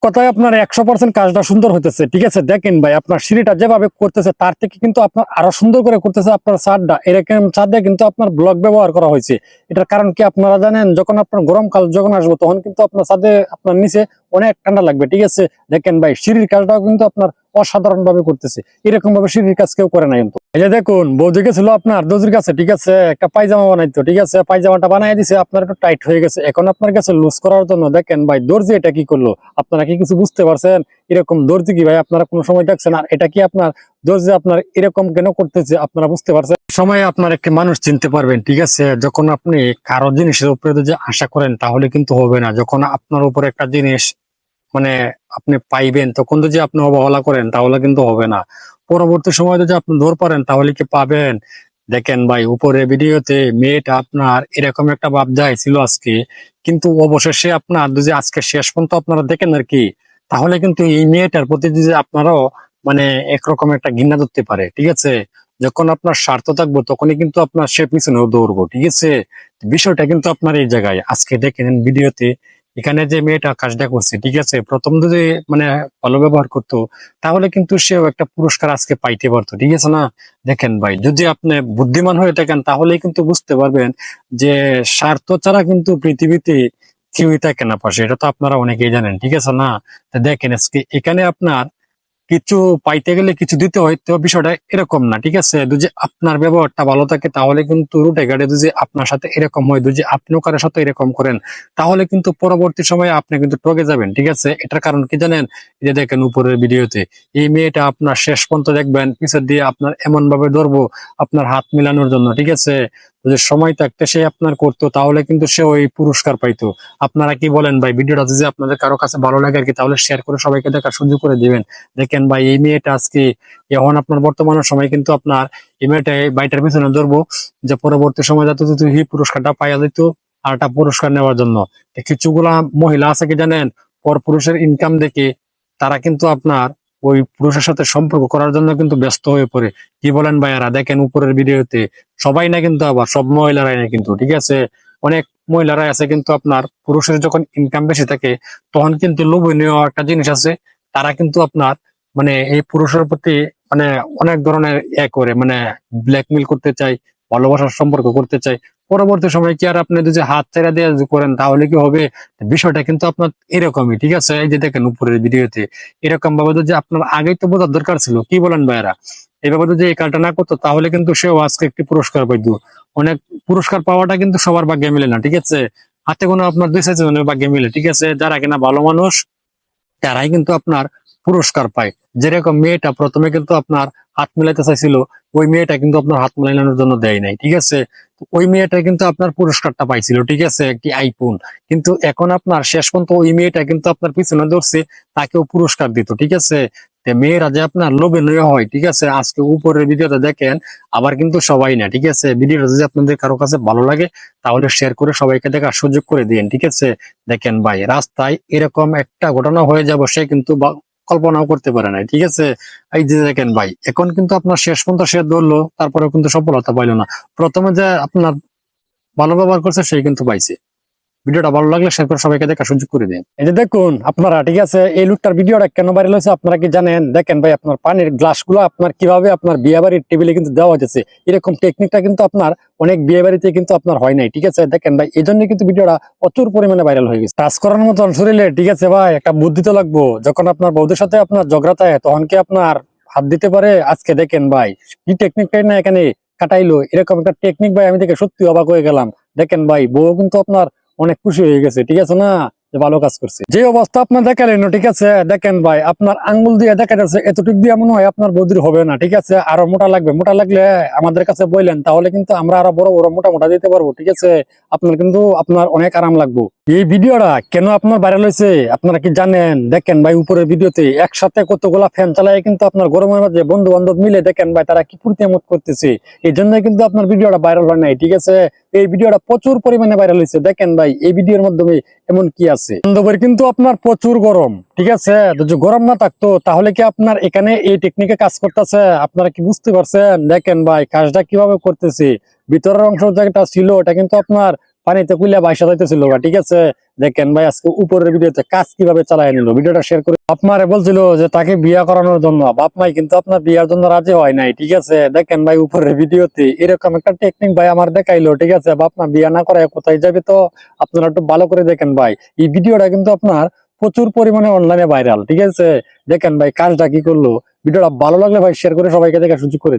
কথায় আপনার 100% কাজটা সুন্দর হইতেছে। ঠিক আছে, দেখেন ভাই আপনার সিঁড়িটা যেভাবে করতেছে তার থেকে কিন্তু আপনার আরো সুন্দর করে করতেছে আপনার ছাদটা। এরকম ছাদে কিন্তু আপনার ব্লক ব্যবহার করা হয়েছে। এটার কারণ কি আপনারা জানেন? যখন আপনার গরমকাল যখন আসবো তখন কিন্তু আপনার ছাদে আপনার নিচে অনেক ঠান্ডা লাগবে। ঠিক আছে, দেখেন ভাই সিঁড়ির কাজটাও কিন্তু আপনার অসাধারণ ভাবে করতেছে। এরকম ভাবে সিঁড়ির কাজ কেউ করে না কিন্তু। এই যে দেখুন, বৌদি গেছিল আপনার দর্জির কাছে। ঠিক আছে, একটা পায়জামা বানাইতো। ঠিক আছে, পায়জামাটা বানাই দিছে, আপনার একটু টাইট হয়ে গেছে। এখন আপনার কাছে লুজ করার জন্য দেখেন ভাই দর্জি এটা কি করলো। আপনারা কি কিছু বুঝতে পারছেন? এরকম দর্জি কি ভাই আপনারা কোনো সময় দেখছেন? আর এটা কি আপনার দর্জি আপনার এরকম কেন করতেছে আপনারা বুঝতে পারছেন? সময় আপনার একটি মানুষ চিনতে পারবেন। ঠিক আছে, যখন আপনি কারো জিনিসের উপরে যদি আশা করেন তাহলে কিন্তু হবে না। যখন আপনার উপরে একটা জিনিস মানে আপনি পাইবেন তখন যদি আপনি অবহেলা করেন তাহলে কিন্তু হবে না। পরবর্তী সময় যদি আপনি ধর পারেন তাহলে কি পাবেন? দেখেন ভাই উপরে ভিডিওতে মেয়েটা আপনার এরকম একটা ভাব ছিল আজকে, কিন্তু অবশেষে আপনার যদি আজকে শেষ পর্যন্ত আপনারা দেখেন আর কি, তাহলে কিন্তু এই মেয়েটার প্রতি যদি আপনারও মানে একরকম একটা ঘৃণা ধরতে পারে। ঠিক আছে, যখন আপনার স্বার্থ থাকবো তখনই কিন্তু আপনার সে পিছনেও দৌড়বো। ঠিক আছে, বিষয়টা কিন্তু আপনার এই জায়গায় আজকে দেখেন ভিডিওতে এখানে যে মেয়েটা কাজটা করছে। ঠিক আছে, প্রথম যদি মানে ভালো ব্যবহার করতো তাহলে কিন্তু সেও একটা পুরস্কার আজকে পাইতে পারতো। ঠিক আছে না? দেখেন ভাই যদি আপনি বুদ্ধিমান হয়ে থাকেন তাহলেই কিন্তু বুঝতে পারবেন যে স্বার্থ ছাড়া কিন্তু পৃথিবীতে কেউই থাকে না পাশে। এটা তো আপনারা অনেকেই জানেন। ঠিক আছে না? তো দেখেন আজকে এখানে আপনার কিছু পাইতে গেলে কিছু দিতে হয়, তো বিষয়টা এরকম না। ঠিক আছে, যদি আপনার ব্যবহারটা ভালো থাকে তাহলে কিন্তু রুটে গাড়ি যদি আপনার সাথে এরকম হয়, যদি আপনিও কারোর সাথে এরকম করেন তাহলে কিন্তু পরবর্তী সময়ে আপনি কিন্তু ঠকে যাবেন। ঠিক আছে, এটার কারণ কি জানেন? এই যে দেখেন উপরের ভিডিওতে এই মেয়েটা আপনার শেষ পর্যন্ত দেখবেন পিছের দিয়ে আপনার এমন ভাবে ধরবো আপনার হাত মিলানোর জন্য। ঠিক আছে, যদি সময় থাকতে সে আপনার করতো তাহলে কিন্তু সে ওই পুরস্কার পাইতো। আপনারা কি বলেন ভাই? ভিডিওটা যদি আপনাদের কারো কাছে ভালো লাগে আর কি, তাহলে শেয়ার করে সবাইকে দেখার সুযোগ করে দিবেন। দেখেন ভাই এই মেয়েটা আজকে এখন আপনার বর্তমান সময় কিন্তু আপনার এই মেয়েটা এই বাড়িটার পিছনে ধরবো যে পরবর্তী সময় যাতে যদি এই পুরস্কারটা পাইয়া যেত আর একটা পুরস্কার নেওয়ার জন্য। তো কিছুগুলা মহিলা আছে কি জানেন, পর পুরুষের ইনকাম দেখে তারা কিন্তু আপনার ওই পুরুষের সাথে সম্পর্ক করার জন্য কিন্তু ব্যস্ত হয়ে পড়ে। কি বলেন ভাইয়ারা? দেখেন উপরের ভিডিওতে সবাই না কিন্তু, আবার সব মহিলারাই না কিন্তু। ঠিক আছে, অনেক মহিলারাই আছে কিন্তু আপনার পুরুষের যখন ইনকাম বেশি থাকে তখন কিন্তু লোভনীয় একটা জিনিস আছে, তারা কিন্তু আপনার মানে এই পুরুষের প্রতি মানে অনেক ধরনের করে মানে ব্ল্যাকমেল করতে চাই, ভালোবাসার সম্পর্ক করতে চাই। পরবর্তী সময় কি আর আপনি যদি হাত ছেড়ে দিয়ে যদি করেন তাহলে কি হবে? বিষয়টা কিন্তু আপনার এরকমই। ঠিক আছে, এই যে দেখেন উপরের ভিডিওতে এরকম ভাবে যদি আপনার আগেই তো বোঝার দরকার ছিল। কি বলেন ভাইয়ারা? এইভাবে যদি এই কাজটা না করতো তাহলে কিন্তু সেও আজকে একটি পুরস্কার পাইতো। অনেক পুরস্কার পাওয়াটা কিন্তু সবার ভাগ্যে মিলে না। ঠিক আছে, হাতে কোনো আপনার 2-4 জনের ভাগ্যে মিলে। ঠিক আছে, যারা কিনা ভালো মানুষ তারাই কিন্তু আপনার পুরস্কার পায়। যেরকম মেয়েটা প্রথমে কিন্তু আপনার হাত মিলাইতে চাইছিল, ওই মেয়েটা কিন্তু আপনার হাত মিলানোর জন্য দেয় নাই। ঠিক আছে, তো ওই মেয়েটা কিন্তু আপনার পুরস্কারটা পাইছিল। ঠিক আছে, একটি আইফোন। কিন্তু এখন আপনার শেষ পর্যন্ত ওই মেয়েটা কিন্তু আপনার পিছনে ধরছে, তাকেও পুরস্কার দিত। ঠিক আছে, তো মেয়েরা যে আপনার লোভনীয় হয়। ঠিক আছে, আজকে উপরের ভিডিওটা দেখেন, আবার কিন্তু সবাই না। ঠিক আছে, ভিডিওটা যদি আপনাদের কারো কাছে ভালো লাগে তাহলে শেয়ার করে সবাইকে দেখার সুযোগ করে দিন। ঠিক আছে, দেখেন ভাই রাস্তায় এরকম একটা ঘটনা হয়ে যাবে সে কিন্তু কল্পনাও করতে পারে নাই। ঠিক আছে, এই যে দেখেন ভাই এখন কিন্তু আপনার শেষ পর্যন্ত সে ধরলো, তারপরে কিন্তু সফলতা পাইলো না। প্রথমে যে আপনার ভালো ব্যবহার করছে সেই কিন্তু পাইছে। ভিডিওটা ভালো লাগলে শেয়ার করে সবাইকে দেখার সুযোগ করে দিন। এই যে দেখুন আপনারা, ঠিক আছে, এই লুকটার ভিডিওটা কেন ভাইরাল হয়েছে আপনারা কি জানেন? দেখেন ভাই আপনার পানির গ্লাস গুলো আপনার কিভাবে আপনার বিয়ে বাড়ির টেবিলে কিন্তু দেওয়া হয়েছে, এরকম টেকনিকটা কিন্তু আপনার অনেক বিয়ে বাড়িতে কিন্তু আপনার হয় নাই। ঠিক আছে, দেখেন ভাই এই জন্য কিন্তু ভিডিওটা প্রচুর পরিমাণে ভাইরাল হয়ে গেছে। কাজ করার মতন শরীরে ঠিক আছে ভাই একটা বুদ্ধি তো লাগবো। যখন আপনার বউদের সাথে আপনার ঝগড়া থাকে তখন কি আপনার হাত দিতে পারে? আজকে দেখেন ভাই কি টেকনিকটাই না এখানে কাটাইলো, এরকম একটা টেকনিক ভাই আমি দেখে সত্যি অবাক হয়ে গেলাম। দেখেন ভাই বউ কিন্তু আপনার অনেক খুশি হয়ে গেছে। ঠিক আছে না, যে ভালো কাজ করছে। যে অবস্থা আপনার দেখালেন, ঠিক আছে, দেখেন ভাই আপনার আঙ্গুল দিয়ে দেখা যাচ্ছে এতটুক দিয়ে মনে হয় আপনার বৌদির হবে না। ঠিক আছে, আরো মোটা লাগবে। মোটা লাগলে আমাদের কাছে বললেন, তাহলে কিন্তু আমরা আরো বড় বড় মোটা মোটা দিতে পারবো। ঠিক আছে, আপনার কিন্তু আপনার অনেক আরাম লাগবে। এই ভিডিওটা কেন আপনার ভাইরাল হয়েছে আপনারা কি জানেন? দেখেন ভাই উপরের ভিডিওতে একসাথে কতগুলা ফ্যান চালায় কিন্তু আপনার গরমের মাঝে বন্ধু বান্ধব মিলে দেখেন ভাই তারা কি ফুর্তি আমোদ করতেছে। এই জন্য কিন্তু আপনার ভিডিওটা ভাইরাল হয় নাই। ঠিক আছে, এই ভিডিওটা প্রচুর পরিমাণে ভাইরাল হয়েছে। দেখেন ভাই এই ভিডিওর মাধ্যমে এমন কি আছে, বান্ধবের কিন্তু আপনার প্রচুর গরম। ঠিক আছে, যদি গরম না থাকতো তাহলে কি আপনার এখানে এই টেকনিকে কাজ করতেছে? আপনারা কি বুঝতে পারছেন? দেখেন ভাই কাজটা কিভাবে করতেছে। ভিতরের অংশ যেটা ছিল ওটা কিন্তু আপনার পানিতে কুইলা বাইসা যাইতেছিল গা, ঠিক আছে। দেখেন ভাই আজকে উপরের ভিডিওতে কাজ কিভাবে চালায় নিল, ভিডিওটা শেয়ার করে। বাপ মারে বলছিল যে তাকে বিয়া করানোর জন্য, বাপ মাই কিন্তু আপনার বিয়ার জন্য রাজি হয় নাই, ঠিক আছে। দেখেন ভাই উপরের ভিডিওতে এরকম একটা টেকনিক ভাই আমার দেখাইলো, ঠিক আছে। বাপ মা বিয়া না করে কোথায় যাবে, তো আপনারা একটু ভালো করে দেখেন ভাই। এই ভিডিওটা কিন্তু আপনার প্রচুর পরিমাণে অনলাইনে ভাইরাল, ঠিক আছে। দেখেন ভাই কাজটা কি করলো। ভিডিওটা ভালো লাগলে ভাই শেয়ার করে সবাইকে দেখার সুযোগ করে দিন।